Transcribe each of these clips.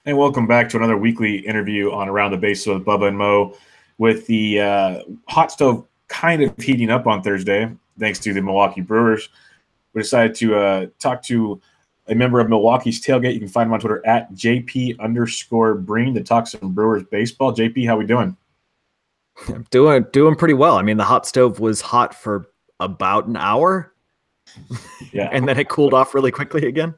And welcome back to another weekly interview on Around the Base with Bubba and Mo. With the hot stove kind of heating up on Thursday, thanks to the Milwaukee Brewers, we decided to talk to a member of Milwaukee's Tailgate. You can find him on Twitter at JP_Breen to talk some Brewers baseball. JP, how we doing? I'm doing pretty well. I mean, the hot stove was hot for about an hour, Yeah, and then it cooled off really quickly again.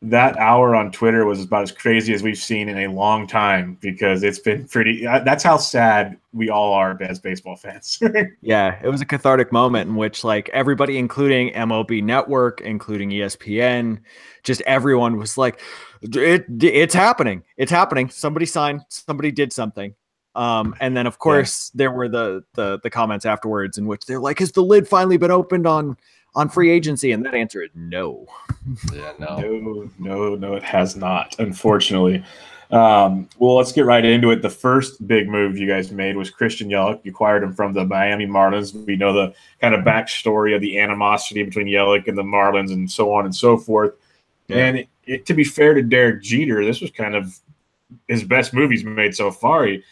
that hour on Twitter was about as crazy as we've seen in a long time because it's been pretty. That's how sad we all are as baseball fans. Yeah, it was a cathartic moment in which, like, everybody, including MLB Network, including ESPN, just everyone was like, "It's happening! It's happening! Somebody signed, somebody did something." And then, of course, there were the comments afterwards in which they're like, "Has the lid finally been opened on free agency?" And that answer is no. Yeah, no, it has not, unfortunately. Well, let's get right into it. The first big move you guys made was Christian Yelich. You acquired him from the Miami Marlins. We know the kind of backstory of the animosity between Yelich and the Marlins and so on and so forth. Yeah. And to be fair to Derek Jeter, this was kind of his best move he's made so far. He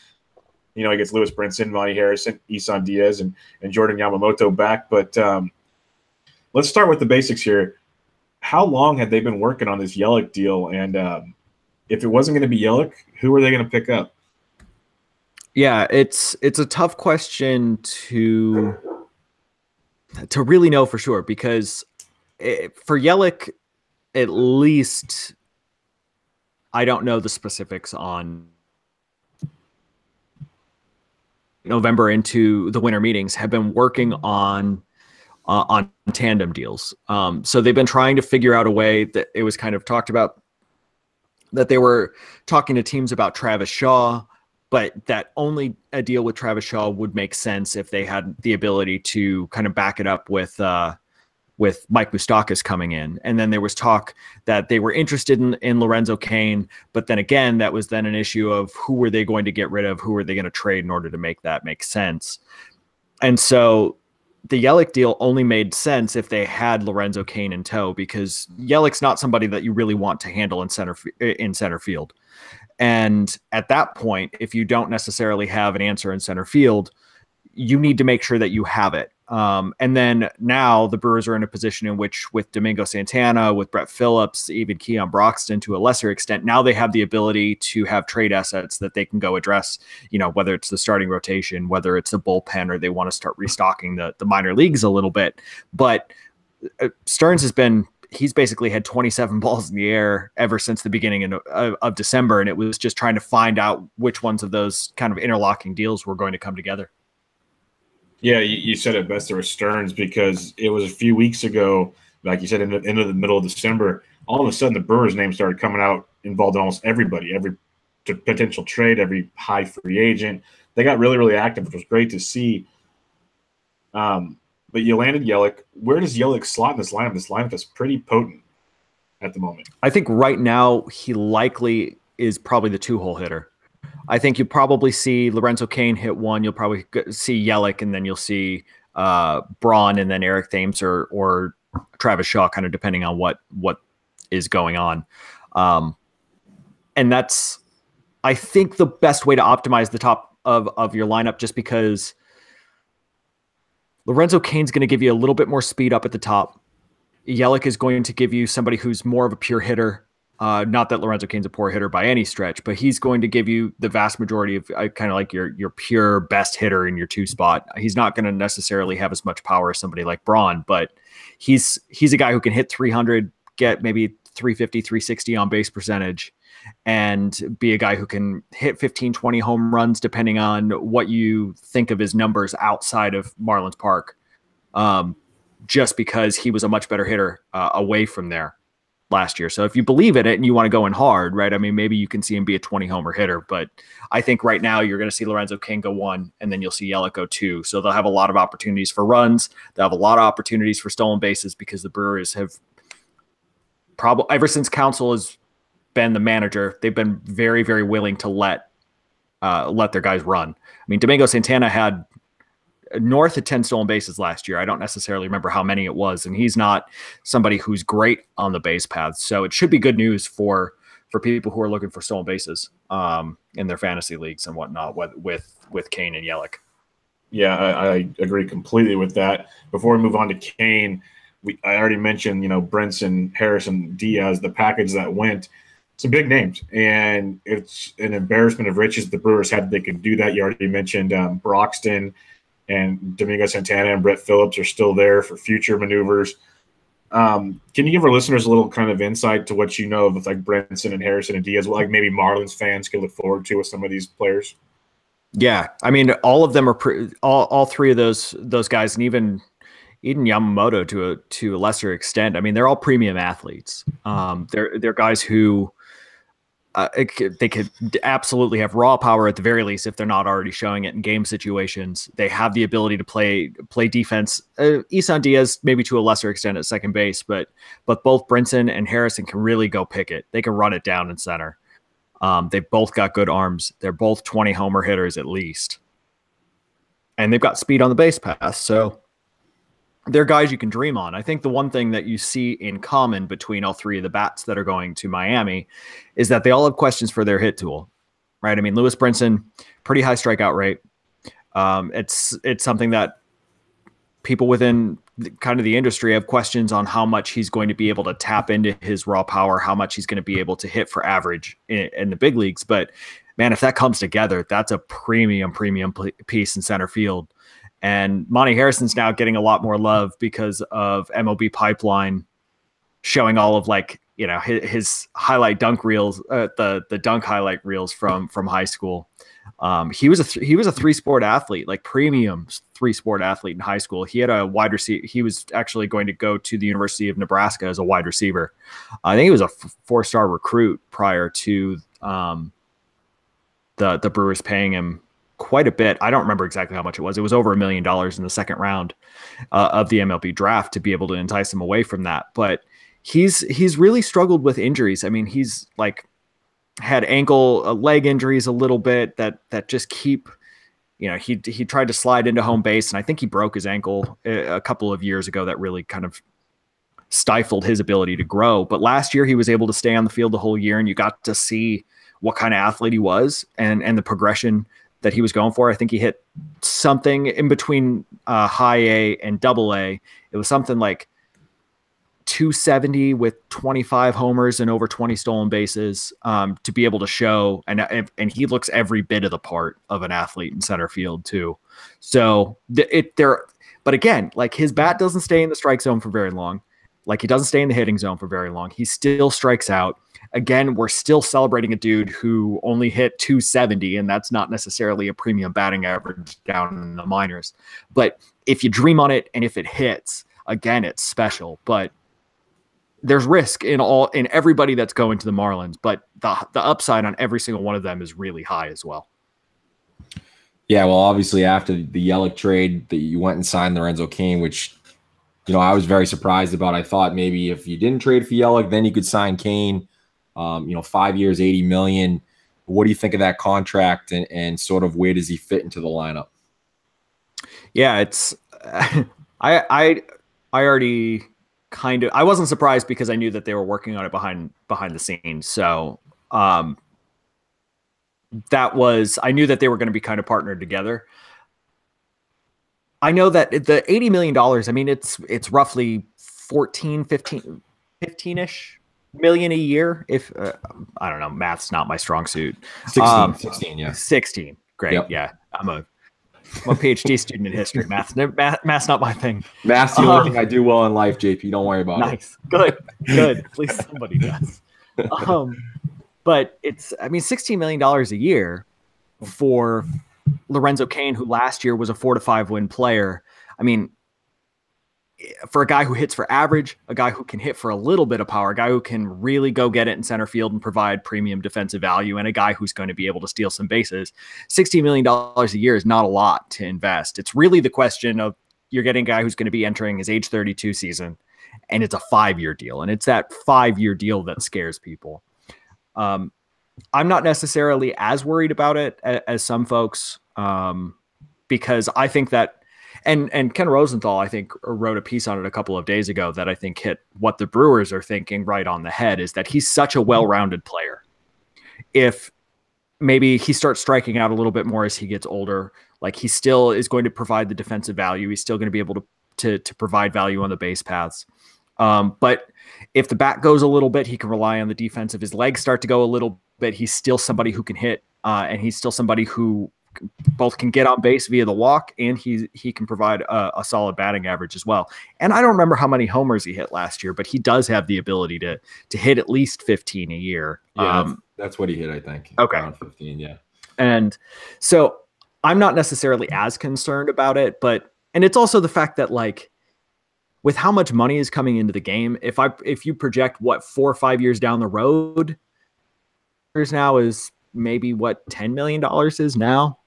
gets Lewis Brinson, Monty Harrison, Isan Diaz, and Jordan Yamamoto back. But let's start with the basics here. How long had they been working on this Yelich deal? And if it wasn't going to be Yelich, who were they going to pick up? Yeah, it's a tough question to really know for sure because for Yelich, at least I don't know the specifics on November into the winter meetings, have been working on tandem deals. So they've been trying to figure out a way that it was kind of talked about that they were talking to teams about Travis Shaw, but that only a deal with Travis Shaw would make sense if they had the ability to kind of back it up with Mike Moustakas coming in. And then there was talk that they were interested in Lorenzo Cain, but then again, that was then an issue of who were they going to get rid of? Who were they going to trade in order to make that make sense? And so the Yelich deal only made sense if they had Lorenzo Cain in tow, because Yelich's not somebody that you really want to handle in center field. And at that point, if you don't necessarily have an answer in center field, you need to make sure that you have it. And then now the Brewers are in a position in which, with Domingo Santana, with Brett Phillips, even Keon Broxton to a lesser extent, now they have the ability to have trade assets that they can go address, whether it's the starting rotation, whether it's the bullpen, or they want to start restocking the minor leagues a little bit. But Stearns he's basically had 27 balls in the air ever since the beginning of December. And it was just trying to find out which ones of those kind of interlocking deals were going to come together. Yeah, you said it best there with Stearns, because it was a few weeks ago, like you said, in the middle of December, all of a sudden the Brewers' name started coming out, involved in almost everybody, every potential trade, every high free agent. They got really, really active, which was great to see. But you landed Yelich. Where does Yelich slot in this lineup? This lineup is pretty potent at the moment. I think right now he likely is probably the two-hole hitter. I think you probably see Lorenzo Cain hit one. You'll probably see Yelich, and then you'll see Braun, and then Eric Thames or Travis Shaw, kind of depending on what is going on. And that's, I think, the best way to optimize the top of your lineup, just because Lorenzo Cain's going to give you a little bit more speed up at the top. Yelich is going to give you somebody who's more of a pure hitter. Not that Lorenzo Cain's a poor hitter by any stretch, but he's going to give you the vast majority of kind of like your pure best hitter in your two spot. He's not going to necessarily have as much power as somebody like Braun, but he's a guy who can hit 300, get maybe 350, 360 on base percentage, and be a guy who can hit 15, 20 home runs, depending on what you think of his numbers outside of Marlins Park. Just because he was a much better hitter away from there last year. So if you believe in it and you want to go in hard, right? I mean, maybe you can see him be a 20 homer hitter, but I think right now you're going to see Lorenzo Cain go 1, and then you'll see Yelich go 2. So they'll have a lot of opportunities for runs. They'll have a lot of opportunities for stolen bases, because the Brewers have probably, ever since Counsell has been the manager, they've been very, very willing to let their guys run. I mean, Domingo Santana had north of 10 stolen bases last year. I don't necessarily remember how many it was, and he's not somebody who's great on the base paths. So it should be good news for for people who are looking for stolen bases in their fantasy leagues and whatnot with Kane and Yelich. Yeah, I agree completely with that. Before we move on to Kane, I already mentioned, Brinson, Harrison, Diaz, the package that went. Some big names, and it's an embarrassment of riches. The Brewers had they could do that. You already mentioned Broxton and Domingo Santana and Brett Phillips are still there for future maneuvers. Can you give our listeners a little kind of insight to what you know of like Brinson and Harrison and Diaz, what like maybe Marlins fans could look forward to with some of these players? Yeah, I mean, all of them are all three of those guys, and even Yamamoto to a lesser extent. I mean, they're all premium athletes. They're guys who they could absolutely have raw power at the very least if they're not already showing it in game situations. They have the ability to play defense. Isan Diaz maybe to a lesser extent at second base, but both Brinson and Harrison can really go pick it. They can run it down in center. They've both got good arms. They're both 20 homer hitters at least, and they've got speed on the base pass. So they're guys you can dream on. I think the one thing that you see in common between all three of the bats that are going to Miami is that they all have questions for their hit tool, right? I mean, Lewis Brinson, pretty high strikeout rate. It's something that people within kind of the industry have questions on how much he's going to be able to tap into his raw power, how much he's going to be able to hit for average in the big leagues. But man, if that comes together, that's a premium piece in center field. And Monty Harrison's now getting a lot more love because of MLB Pipeline showing all of his highlight dunk reels, the dunk highlight reels from high school. He was a 3-sport athlete, like premium 3-sport athlete in high school. He had a wide receiver. He was actually going to go to the University of Nebraska as a wide receiver. I think he was a 4-star recruit prior to the Brewers paying him quite a bit. I don't remember exactly how much it was. It was over $1 million in the second round of the MLB draft to be able to entice him away from that. But he's really struggled with injuries. I mean, he's had leg injuries a little bit that just keep, he tried to slide into home base, and I think he broke his ankle a couple of years ago. That really kind of stifled his ability to grow. But last year he was able to stay on the field the whole year, and you got to see what kind of athlete he was and the progression that he was going for. I think he hit something in between high A and double A. It was something like 270 with 25 homers and over 20 stolen bases to be able to show. And he looks every bit of the part of an athlete in center field too. So but again, his bat doesn't stay in the strike zone for very long. He doesn't stay in the hitting zone for very long. He still strikes out. Again, we're still celebrating a dude who only hit 270, and that's not necessarily a premium batting average down in the minors. But if you dream on it and if it hits, again, it's special. But there's risk in everybody that's going to the Marlins, but the upside on every single one of them is really high as well. Yeah, well, obviously after the Yelich trade that you went and signed Lorenzo Cain, which I was very surprised about. I thought maybe if you didn't trade for Yelich, then you could sign Cain. 5 years, $80 million. What do you think of that contract, and sort of where does he fit into the lineup? Yeah, it's I already I wasn't surprised because I knew that they were working on it behind the scenes. So I knew that they were going to be kind of partnered together. I know that the $80 million, I mean, it's roughly 15-ish million a year. If I don't know, math's not my strong suit. 16, yeah. 16. Great. Yep. Yeah. I'm a PhD student in history. Math's not my thing. Math's the only thing I do well in life, JP. Don't worry about it. Nice. Good. At least somebody does. But it's, I mean, $16 million a year for Lorenzo Cain, who last year was a 4 to 5 win player. I mean, for a guy who hits for average, a guy who can hit for a little bit of power, a guy who can really go get it in center field and provide premium defensive value, and a guy who's going to be able to steal some bases, $16 million a year is not a lot to invest. It's really the question of you're getting a guy who's going to be entering his age 32 season, and it's a 5-year deal. And it's that 5-year deal that scares people. I'm not necessarily as worried about it as some folks, because I think that, And Ken Rosenthal, I think, wrote a piece on it a couple of days ago that I think hit what the Brewers are thinking right on the head, is that he's such a well-rounded player. If maybe he starts striking out a little bit more as he gets older, like he still is going to provide the defensive value. He's still going to be able to provide value on the base paths. But if the bat goes a little bit, he can rely on the defense. If his legs start to go a little bit, he's still somebody who can hit, and he's still somebody who both can get on base via the walk, and he can provide a solid batting average as well. And I don't remember how many homers he hit last year, but he does have the ability to hit at least 15 a year. Yeah, that's what he hit, I think. Okay. Around 15, yeah. And so I'm not necessarily as concerned about it, and it's also the fact that, like, with how much money is coming into the game, if you project what 4 or 5 years down the road, there's now is maybe what $10 million is now.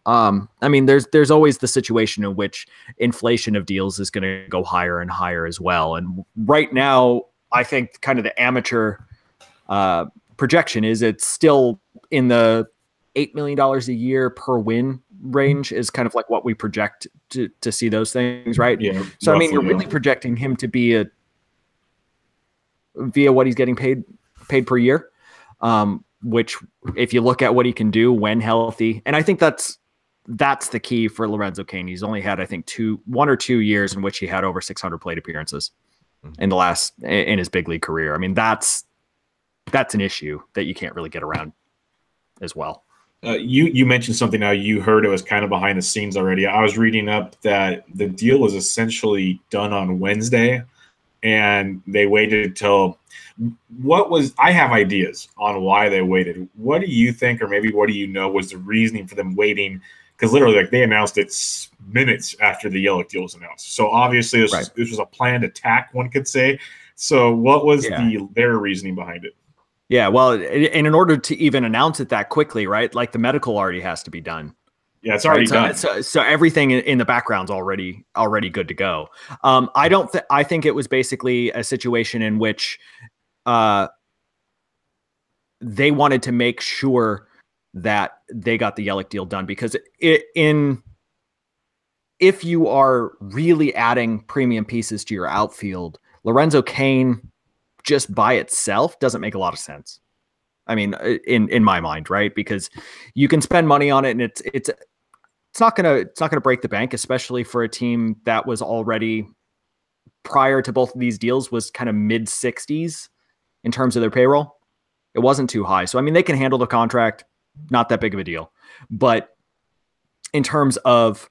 I mean, there's always the situation in which inflation of deals is going to go higher and higher as well. And right now, I think kind of the amateur projection is it's still in the $8 million a year per win range is kind of like what we project to see those things, right? Yeah. So, I mean, you're really projecting him to be via what he's getting paid per year, which if you look at what he can do when healthy, and I think that's the key for Lorenzo Cain. He's only had, I think, 1 or 2 years in which he had over 600 plate appearances in his big league career. I mean, that's an issue that you can't really get around as well. You mentioned something now. You heard it was kind of behind the scenes already. I was reading up that the deal was essentially done on Wednesday, and they waited till I have ideas on why they waited. What do you think, or maybe what do you know was the reasoning for them waiting? Because literally, like, they announced it minutes after the Yelich deal was announced. So obviously, this was a planned attack, one could say. So what was their reasoning behind it? Yeah, well, and in order to even announce it that quickly, right? Like, the medical already has to be done. Yeah, it's already done. So everything in the background's already good to go. I think it was basically a situation in which they wanted to make sure that they got the Yelich deal done, because if you are really adding premium pieces to your outfield, Lorenzo Cain just by itself doesn't make a lot of sense. I mean, in my mind, right? Because you can spend money on it, and it's not gonna break the bank, especially for a team that was already, prior to both of these deals, was kind of mid-60s in terms of their payroll. It wasn't too high, so I mean, they can handle the contract, not that big of a deal. But in terms of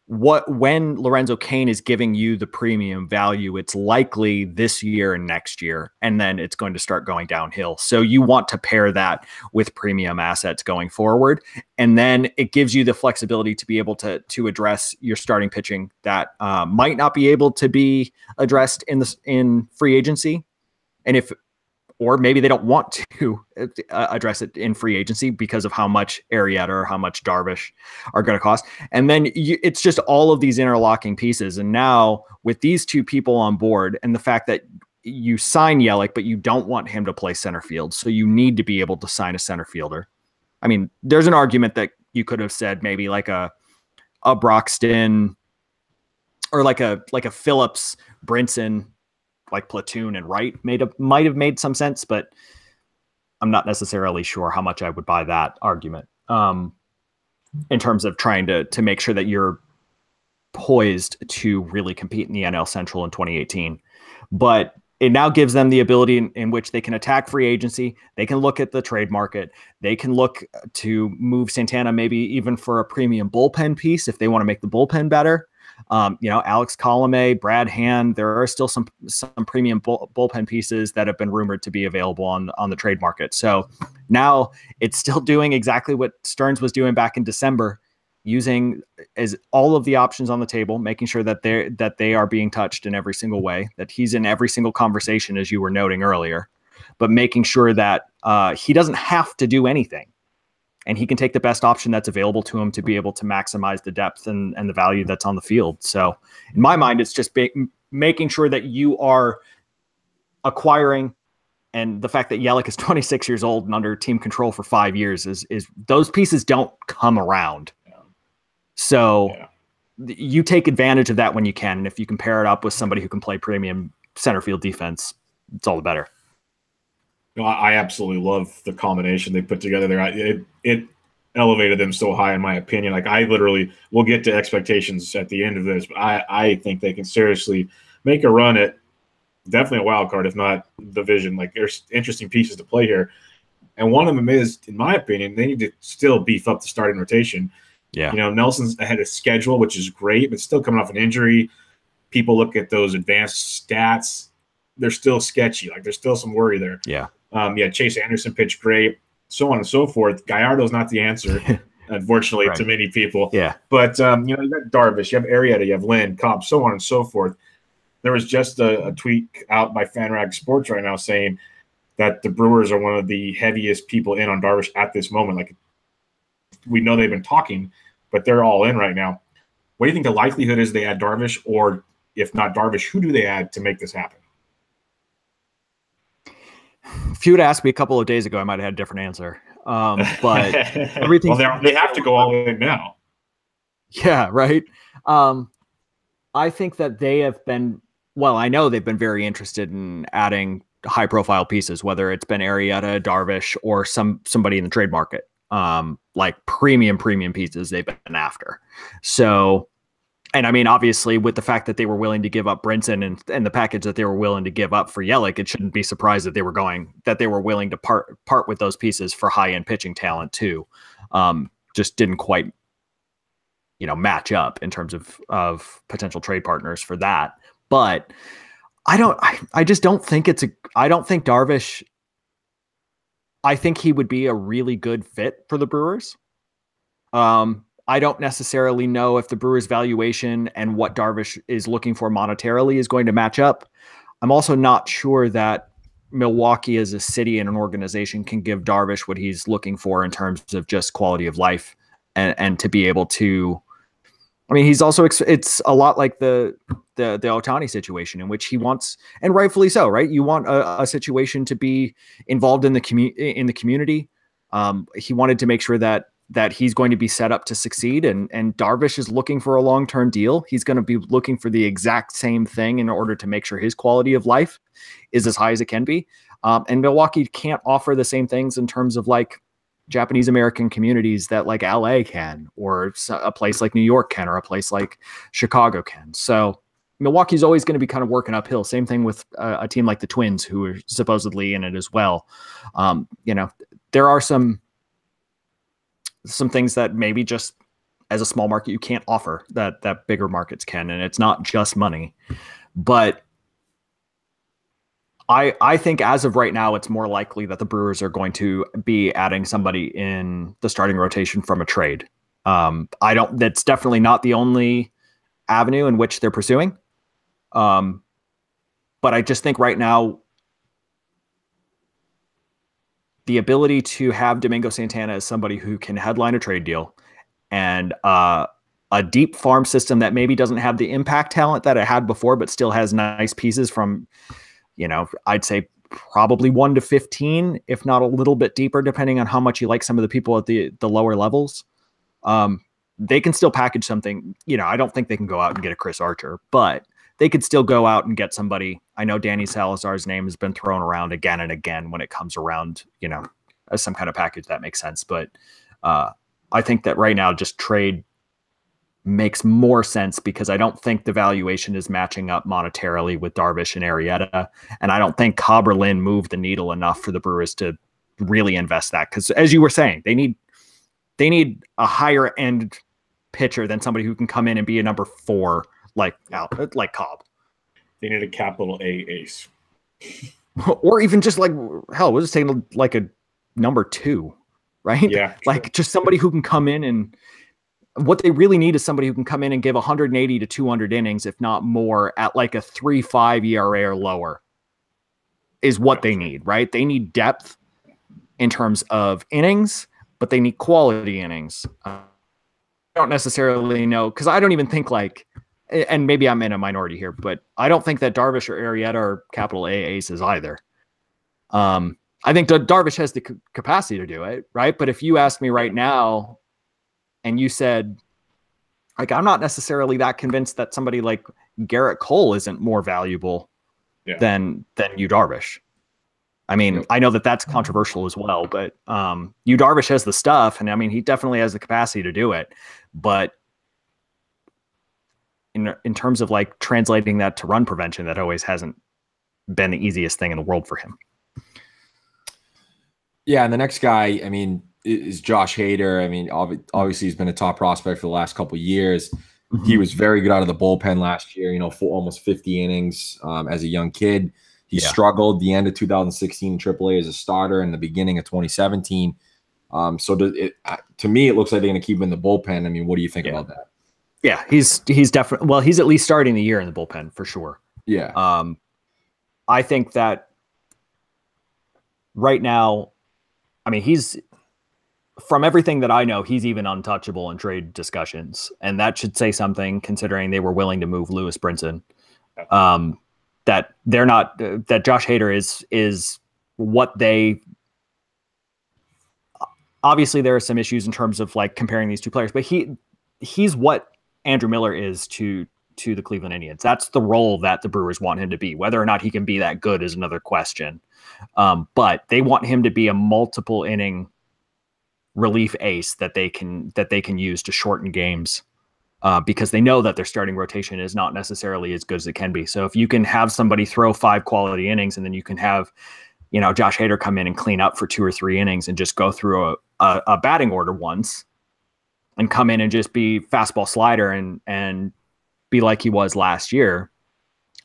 when Lorenzo Cain is giving you the premium value, it's likely this year and next year, and then it's going to start going downhill. So you want to pair that with premium assets going forward, and then it gives you the flexibility to be able to address your starting pitching that might not be able to be addressed in free agency, or maybe they don't want to address it in free agency because of how much Arrieta or how much Darvish are going to cost. And then it's just all of these interlocking pieces. And now with these two people on board, and the fact that you sign Yelich, but you don't want him to play center field, so you need to be able to sign a center fielder. I mean, there's an argument that you could have said maybe like a Broxton or like a Phillips, Brinson, like platoon and Wright might have made some sense, but I'm not necessarily sure how much I would buy that argument in terms of trying to make sure that you're poised to really compete in the NL Central in 2018. But it now gives them the ability in which they can attack free agency. They can look at the trade market. They can look to move Santana maybe even for a premium bullpen piece if they want to make the bullpen better. Alex Colomé, Brad Hand, there are still some premium bullpen pieces that have been rumored to be available on the trade market. So now it's still doing exactly what Stearns was doing back in December, using as all of the options on the table, making sure that they are being touched in every single way, that he's in every single conversation, as you were noting earlier, but making sure that he doesn't have to do anything. And he can take the best option that's available to him to be able to maximize the depth and the value that's on the field. So in my mind, it's just making sure that you are acquiring, and the fact that Yelich is 26 years old and under team control for 5 years is those pieces don't come around. So you take advantage of that when you can. And if you can pair it up with somebody who can play premium center field defense, it's all the better. No, I absolutely love the combination they put together there. It elevated them so high, in my opinion. Like, I literally will get to expectations at the end of this, but I think they can seriously make a run at definitely a wild card, if not division. Like, there's interesting pieces to play here. And one of them is, in my opinion, they need to still beef up the starting rotation. Yeah. You know, Nelson's ahead of schedule, which is great, but still coming off an injury. People look at those advanced stats. They're still sketchy. Like, there's still some worry there. Yeah. Chase Anderson pitched great, so on and so forth. Gallardo's not the answer, unfortunately, Right. to many people. Yeah. But, you got Darvish, you have Arrieta, you have Lynn, Cobb, so on and so forth. There was just a tweet out by FanRag Sports right now saying that the Brewers are one of the heaviest people in on Darvish at this moment. Like, we know they've been talking, but they're all in right now. What do you think the likelihood is they add Darvish, or if not Darvish, who do they add to make this happen? If you would ask me a couple of days ago, I might have had a different answer. But everything. Well, they have to go all in now. Yeah, right. I think that they have been. Well, I know they've been very interested in adding high-profile pieces, whether it's been Arrieta, Darvish, or somebody in the trade market. Like premium pieces they've been after. So. And I mean, obviously, with the fact that they were willing to give up Brinson and the package that they were willing to give up for Yelich, it shouldn't be surprised that they were willing to part with those pieces for high-end pitching talent too. Just didn't quite, match up in terms of potential trade partners for that. But I just don't think I don't think Darvish. I think he would be a really good fit for the Brewers. I don't necessarily know if the Brewers' valuation and what Darvish is looking for monetarily is going to match up. I'm also not sure that Milwaukee as a city and an organization can give Darvish what he's looking for in terms of just quality of life and to be able to. I mean, he's also, it's a lot like the Ohtani situation in which he wants, and rightfully so, right? You want a situation to be involved in the community. He wanted to make sure that he's going to be set up to succeed. And Darvish is looking for a long-term deal. He's going to be looking for the exact same thing in order to make sure his quality of life is as high as it can be. And Milwaukee can't offer the same things in terms of like Japanese American communities that like LA can, or a place like New York can, or a place like Chicago can. So Milwaukee's always going to be kind of working uphill. Same thing with a team like the Twins, who are supposedly in it as well. There are some things that maybe just as a small market you can't offer that bigger markets can, and it's not just money. But I think as of right now, it's more likely that the Brewers are going to be adding somebody in the starting rotation from a trade. That's definitely not the only avenue in which they're pursuing. But I just think right now, the ability to have Domingo Santana as somebody who can headline a trade deal and a deep farm system that maybe doesn't have the impact talent that it had before, but still has nice pieces from, I'd say probably 1 to 15, if not a little bit deeper, depending on how much you like some of the people at the lower levels. They can still package something. I don't think they can go out and get a Chris Archer, but they could still go out and get somebody. I know Danny Salazar's name has been thrown around again and again when it comes around, as some kind of package that makes sense. But I think that right now just trade makes more sense because I don't think the valuation is matching up monetarily with Darvish and Arrieta. And I don't think Cobb or Lynn moved the needle enough for the Brewers to really invest that. Because as you were saying, they need a higher end pitcher than somebody who can come in and be a number 4 like Cobb. They need a capital A ace. Or even just like, hell, we'll just take like a number 2, right? Yeah. Like just somebody who can come in, and what they really need is somebody who can come in and give 180 to 200 innings, if not more, at like a 3.5 ERA or lower is what they need, right? They need depth in terms of innings, but they need quality innings. I don't necessarily know, because I don't even think like, and maybe I'm in a minority here, but I don't think that Darvish or Arrieta are capital A aces either. I think Darvish has the capacity to do it, right? But if you asked me right now and you said, Like, I'm not necessarily that convinced that somebody like Garrett Cole isn't more valuable than Yu Darvish. I mean, I know that that's controversial as well, but Yu Darvish has the stuff, and I mean, he definitely has the capacity to do it. But in terms of like translating that to run prevention, that always hasn't been the easiest thing in the world for him. Yeah, and the next guy, I mean, is Josh Hader. I mean, obviously he's been a top prospect for the last couple of years. Mm-hmm. He was very good out of the bullpen last year, for almost 50 innings as a young kid. He struggled the end of 2016 in AAA as a starter and the beginning of 2017. To me, it looks like they're going to keep him in the bullpen. I mean, what do you think about that? Yeah, he's definitely, well, he's at least starting the year in the bullpen for sure. Yeah. I think that right now, I mean, he's, from everything that I know, he's even untouchable in trade discussions. And that should say something, considering they were willing to move Lewis Brinson. That they're not, that Josh Hader is what they, obviously there are some issues in terms of like comparing these two players, but he's what Andrew Miller is to the Cleveland Indians. That's the role that the Brewers want him to be. Whether or not he can be that good is another question. But they want him to be a multiple inning relief ace that they can use to shorten games. Because they know that their starting rotation is not necessarily as good as it can be. So if you can have somebody throw 5 quality innings, and then you can have, Josh Hader come in and clean up for 2 or 3 innings and just go through a batting order once and come in and just be fastball slider and be like he was last year,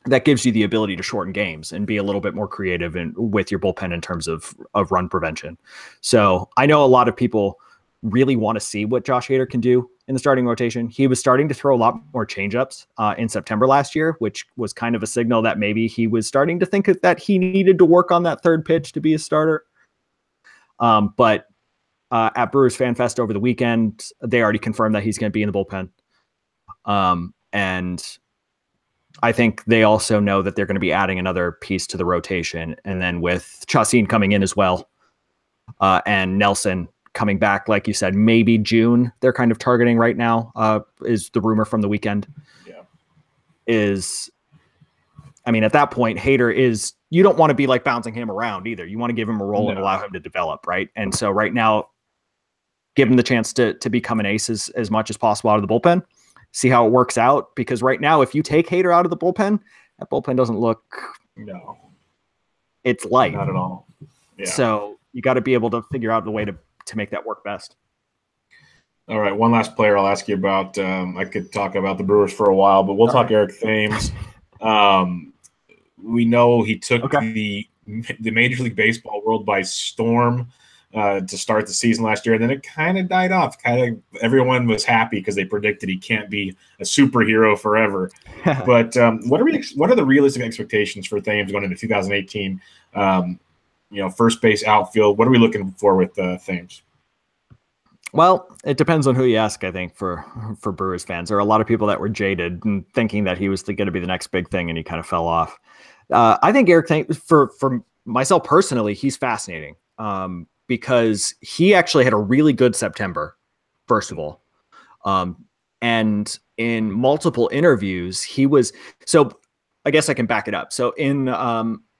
that gives you the ability to shorten games and be a little bit more creative with your bullpen in terms of run prevention. So I know a lot of people really want to see what Josh Hader can do in the starting rotation. He was starting to throw a lot more changeups in September last year, which was kind of a signal that maybe he was starting to think that he needed to work on that third pitch to be a starter. But at Brewers Fan Fest over the weekend, they already confirmed that he's going to be in the bullpen. And I think they also know that they're going to be adding another piece to the rotation. And then with Chacin coming in as well, and Nelson coming back, like you said, maybe June, they're kind of targeting right now, is the rumor from the weekend. I mean, at that point, Hader is, you don't want to be like bouncing him around either. You want to give him a role and allow him to develop, right? And so right now, give him the chance to become an ace as much as possible out of the bullpen, see how it works out. Because right now, if you take Hader out of the bullpen, that bullpen doesn't look, it's light. Not at all. Yeah. So you got to be able to figure out the way to make that work best. All right, one last player I'll ask you about. I could talk about the Brewers for a while, but we'll talk Eric Thames. We know he took the Major League Baseball world by storm to start the season last year, and then it kind of died off. Everyone was happy because they predicted he can't be a superhero forever. But what are the realistic expectations for Thames going into 2018? First base, outfield. What are we looking for with Thames? Well, it depends on who you ask, I think, for Brewers fans. There are a lot of people that were jaded and thinking that he was going to be the next big thing, and he kind of fell off. I think Eric Thames, for myself personally, he's fascinating because he actually had a really good September, first of all. And in multiple interviews, he was – so I guess I can back it up. So in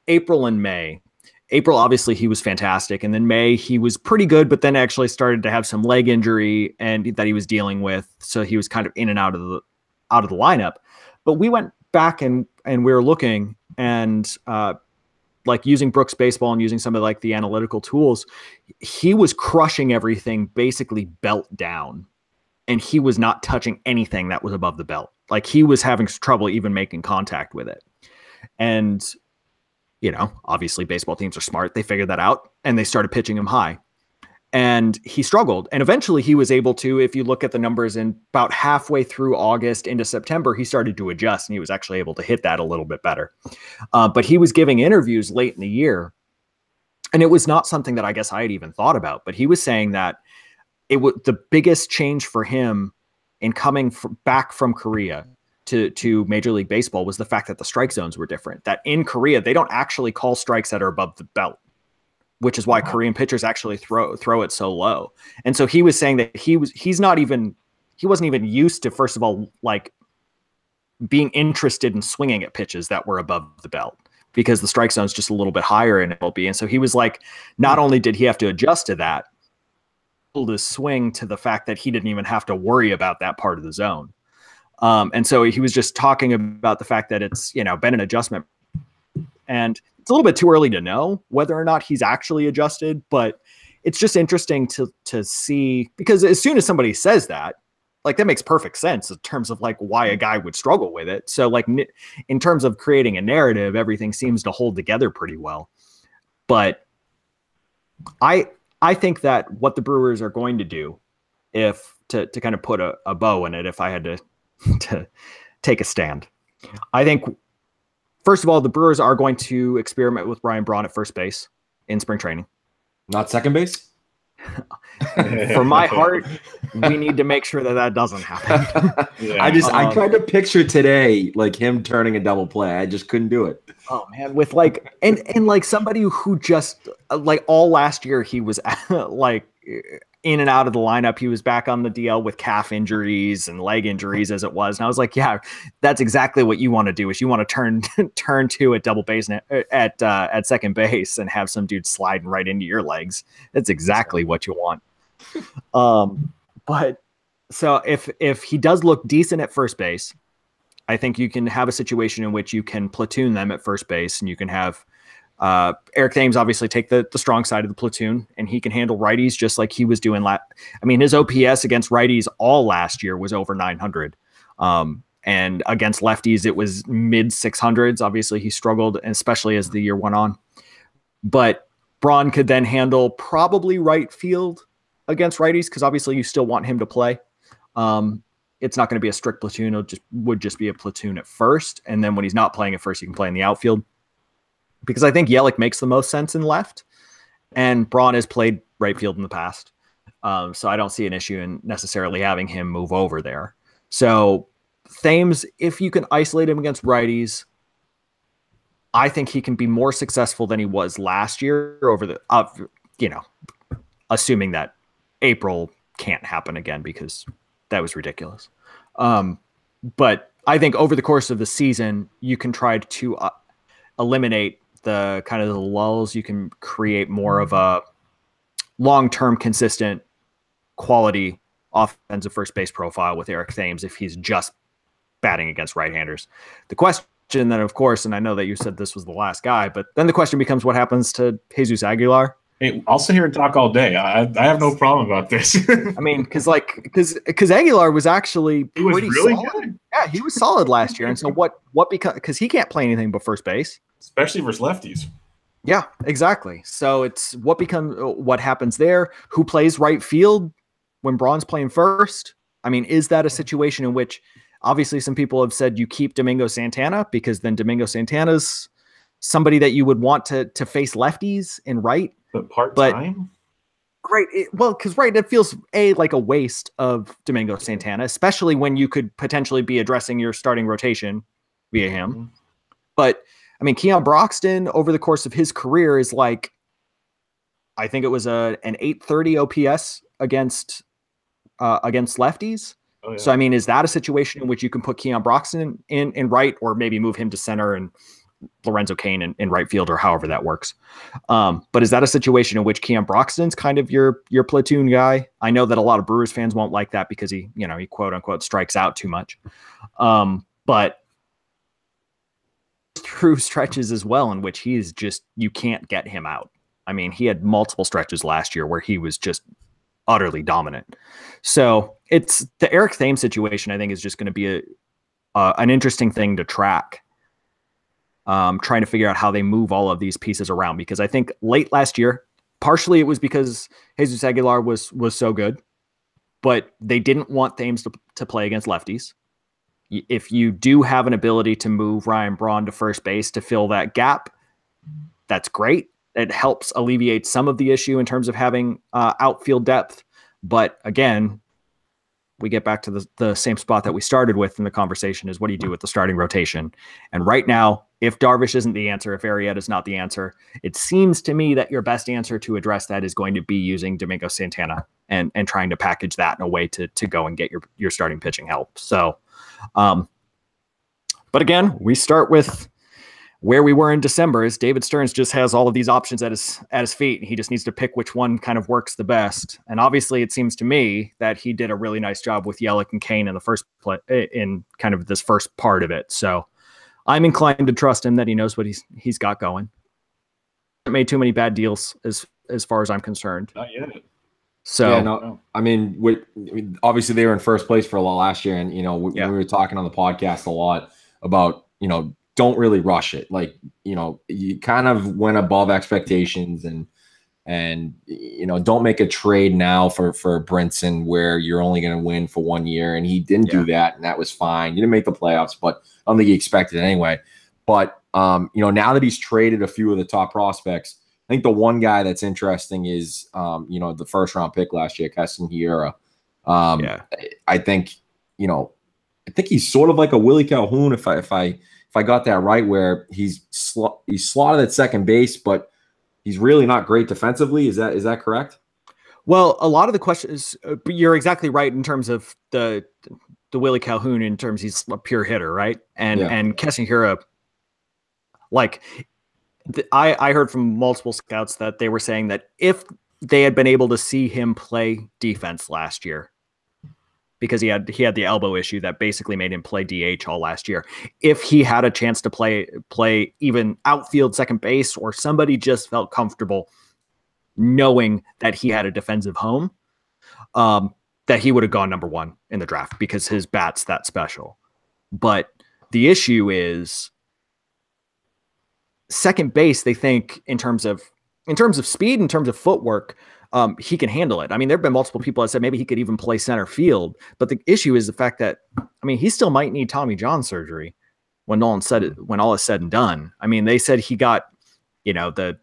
April and May – April, obviously, he was fantastic. And then May, he was pretty good, but then actually started to have some leg injury and that he was dealing with. So he was kind of in and out of the lineup. But we went back and we were looking and like using Brooks Baseball and using some of like the analytical tools, he was crushing everything basically belt down. And he was not touching anything that was above the belt. Like he was having trouble even making contact with it. And obviously baseball teams are smart. They figured that out and they started pitching him high and he struggled. And eventually he was able to, if you look at the numbers in about halfway through August into September, he started to adjust and he was actually able to hit that a little bit better. But he was giving interviews late in the year and it was not something that I guess I had even thought about, but he was saying that it was the biggest change for him in coming back from Korea to Major League Baseball was the fact that the strike zones were different. That in Korea, they don't actually call strikes that are above the belt, which is why Korean pitchers actually throw it so low. And so he was saying that he he wasn't even used to, first of all, like being interested in swinging at pitches that were above the belt, because the strike zone is just a little bit higher in MLB. And so he was like, not only did he have to adjust to that, to swing to the fact that he didn't even have to worry about that part of the zone. And so he was just talking about the fact that it's, been an adjustment, and it's a little bit too early to know whether or not he's actually adjusted, but it's just interesting to see, because as soon as somebody says that, like, that makes perfect sense in terms of like why a guy would struggle with it. So like in terms of creating a narrative, everything seems to hold together pretty well. But I think that what the Brewers are going to do, if to kind of put a bow in it, if I had to take a stand, I think, first of all, the Brewers are going to experiment with Ryan Braun at first base in spring training. Not second base? For my heart, we need to make sure that doesn't happen. Yeah. I tried to picture today like him turning a double play. I just couldn't do it. Oh man, with like and like somebody who just like all last year he was like in and out of the lineup. He was back on the DL with calf injuries and leg injuries as it was. And I was like, yeah, that's exactly what you want to do, is you want to turn to at double base at second base and have some dude sliding right into your legs. That's exactly what you want. But so if he does look decent at first base, I think you can have a situation in which you can platoon them at first base, and you can have Eric Thames obviously take the strong side of the platoon, and he can handle righties just like he was doing. His OPS against righties all last year was over 900. And against lefties, it was mid 600s. Obviously, he struggled, especially as the year went on. But Braun could then handle probably right field against righties, because obviously you still want him to play. It's not going to be a strict platoon. It would just be a platoon at first. And then when he's not playing at first, he can play in the outfield, because I think Yelich makes the most sense in left, and Braun has played right field in the past. So I don't see an issue in necessarily having him move over there. So Thames, if you can isolate him against righties, I think he can be more successful than he was last year over the, assuming that April can't happen again, because that was ridiculous. But I think over the course of the season, you can try to eliminate the kind of the lulls. You can create more of a long-term consistent quality offensive first base profile with Eric Thames if he's just batting against right-handers. The question then, of course, and I know that you said this was the last guy, but then the question becomes, what happens to Jesus Aguilar? Hey, I'll sit here and talk all day. I have no problem about this. I mean, because Aguilar was actually pretty really solid. good. Yeah, he was solid last year. And so because he can't play anything but first base, especially versus lefties. Yeah, exactly. So it's what happens there. Who plays right field when Braun's playing first? I mean, is that a situation in which obviously some people have said you keep Domingo Santana, because then Domingo Santana's somebody that you would want to face lefties in right? But part-time? Great. Because it feels like a waste of Domingo Santana, especially when you could potentially be addressing your starting rotation via him. Mm-hmm. But I mean, Keon Broxton over the course of his career is like, I think it was an 830 OPS against lefties. Oh, yeah. So I mean, is that a situation in which you can put Keon Broxton in right, or maybe move him to center and Lorenzo Cain in right field, or however that works? But is that a situation in which Keon Broxton's kind of your platoon guy? I know that a lot of Brewers fans won't like that because he quote unquote strikes out too much. But through stretches as well in which he's just, you can't get him out. I mean, he had multiple stretches last year where he was just utterly dominant. So it's the Eric Thames situation, I think, is just going to be an interesting thing to track. Trying to figure out how they move all of these pieces around, because I think late last year, partially it was because Jesus Aguilar was so good, but they didn't want Thames to play against lefties. If you do have an ability to move Ryan Braun to first base to fill that gap, that's great. It helps alleviate some of the issue in terms of having outfield depth. But again, we get back to the same spot that we started with in the conversation, is what do you do with the starting rotation? And right now, If Darvish isn't the answer, if Arrieta is not the answer, it seems to me that your best answer to address that is going to be using Domingo Santana and trying to package that in a way to go and get your starting pitching help. So, but again, we start with where we were in December. Is David Stearns just has all of these options at his feet, and he just needs to pick which one kind of works the best. And obviously, it seems to me that he did a really nice job with Yelich and Kane in the first play, in kind of this first part of it. So I'm inclined to trust him that he knows what he's got going. Made too many bad deals as far as I'm concerned. Not yet. So yeah, no, I mean, obviously they were in first place for a lot last year, and we were talking on the podcast a lot about don't really rush it. Like you kind of went above expectations, and don't make a trade now for Brinson where you're only going to win for 1 year, and he didn't do that, and that was fine. You didn't make the playoffs, but I don't think he expected it anyway. But now that he's traded a few of the top prospects, I think the one guy that's interesting is the first round pick last year, Keston Hiura. I think he's sort of like a Willie Calhoun if I got that right, where he's slotted at second base, but he's really not great defensively. Is that correct? Well, a lot of the questions, you're exactly right in terms of the Willie Calhoun, in terms he's a pure hitter, right? And Keston Hiura, like I heard from multiple scouts that they were saying that if they had been able to see him play defense last year, because he had the elbow issue that basically made him play DH all last year, if he had a chance to play even outfield, second base, or somebody just felt comfortable knowing that he had a defensive home, that he would have gone number one in the draft because his bat's that special. But the issue is second base. They think in terms of speed, in terms of footwork, he can handle it. I mean, there have been multiple people that said maybe he could even play center field, but the issue is the fact that, I mean, he still might need Tommy John surgery when all is said and done. I mean, they said he got, the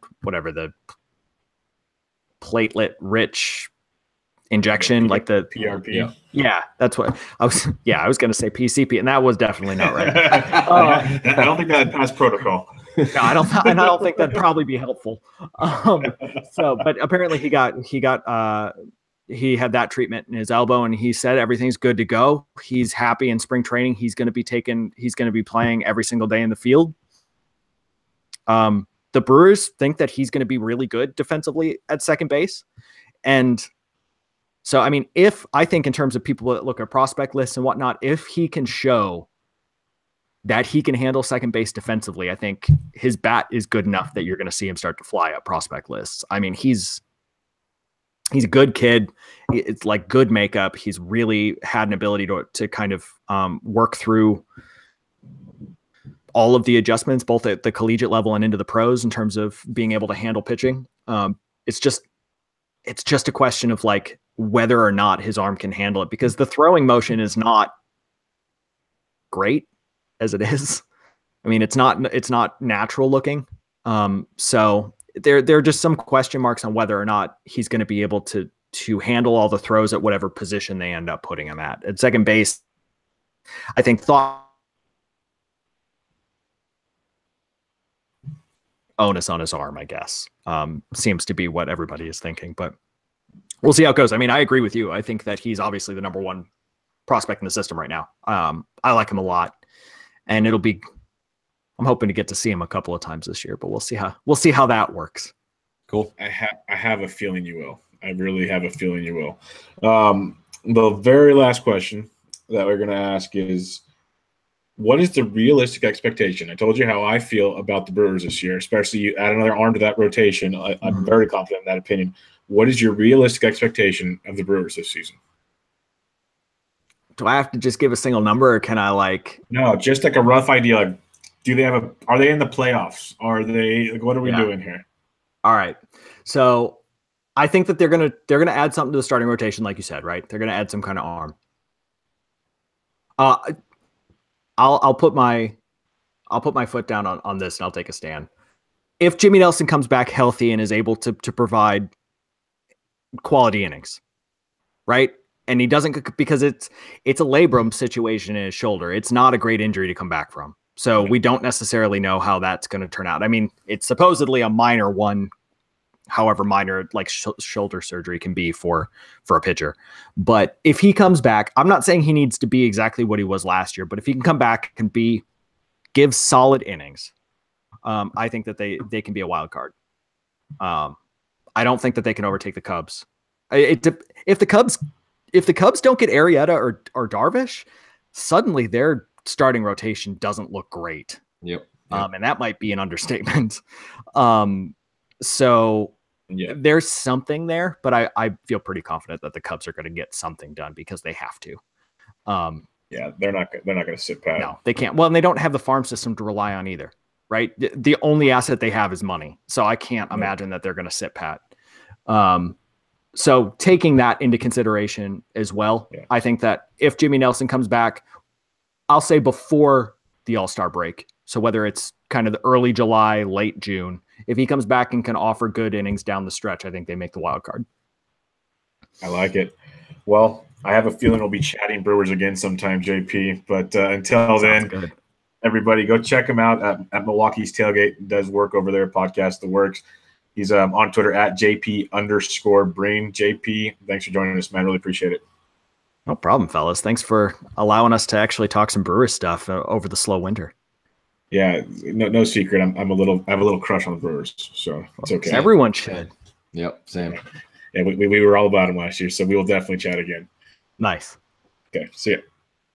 platelet rich injection, like the PRP. Yeah, that's what I was. Yeah, I was going to say PCP, and that was definitely not right. I don't think that passed protocol. No, I don't think that'd probably be helpful. But apparently he had that treatment in his elbow, and he said everything's good to go. He's happy in spring training. He's going to be playing every single day in the field. The Brewers think that he's going to be really good defensively at second base. And so, I mean, I think in terms of people that look at prospect lists and whatnot, if he can show that he can handle second base defensively, I think his bat is good enough that you're going to see him start to fly up prospect lists. I mean, he's a good kid. It's like good makeup. He's really had an ability to kind of work through all of the adjustments, both at the collegiate level and into the pros, in terms of being able to handle pitching. It's just a question of like whether or not his arm can handle it, because the throwing motion is not great as it is. I mean, it's not natural looking. So there are just some question marks on whether or not he's going to be able to handle all the throws at whatever position they end up putting him at. At second base, I think onus on his arm, I guess, seems to be what everybody is thinking, but we'll see how it goes. I mean, I agree with you. I think that he's obviously the number one prospect in the system right now. I like him a lot. And I'm hoping to get to see him a couple of times this year, but we'll see how that works. Cool. I have a feeling you will. I really have a feeling you will. The very last question that we're going to ask is, what is the realistic expectation? I told you how I feel about the Brewers this year, especially you add another arm to that rotation. I'm very confident in that opinion. What is your realistic expectation of the Brewers this season? Do I have to just give a single number, or can I No, just like a rough idea. Like, are they in the playoffs? Are they, what are we doing here? All right. So I think that they're going to add something to the starting rotation. Like you said, right? They're going to add some kind of arm. I'll put my foot down on this, and I'll take a stand. If Jimmy Nelson comes back healthy and is able to provide quality innings, right? And he doesn't, because it's a labrum situation in his shoulder. It's not a great injury to come back from. So we don't necessarily know how that's going to turn out. I mean, it's supposedly a minor one, however minor like shoulder surgery can be for a pitcher. But if he comes back, I'm not saying he needs to be exactly what he was last year, but if he can come back and give solid innings, I think that they can be a wild card. I don't think that they can overtake the Cubs. If the Cubs don't get Arrieta or Darvish, suddenly their starting rotation doesn't look great. Yep. And that might be an understatement. So there's something there, but I feel pretty confident that the Cubs are going to get something done because they have to. They're not going to sit pat. No, they can't. Well, and they don't have the farm system to rely on either, right? The only asset they have is money. So I can't imagine that they're going to sit pat. So taking that into consideration as well, I think that if Jimmy Nelson comes back, I'll say before the All-Star break. So whether it's kind of the early July, late June, if he comes back and can offer good innings down the stretch, I think they make the wild card. I like it. Well, I have a feeling we'll be chatting Brewers again sometime, JP. But until then, everybody go check him out at Milwaukee's Tailgate. He does work over there, podcast The Works. He's on Twitter at JP_Breen. JP, thanks for joining us, man. Really appreciate it. No problem, fellas. Thanks for allowing us to actually talk some Brewers stuff over the slow winter. Yeah, no secret. I have a little crush on the Brewers, so it's okay. Everyone should. Yep, same. Yeah, we were all about them last year, so we will definitely chat again. Nice. Okay, see ya.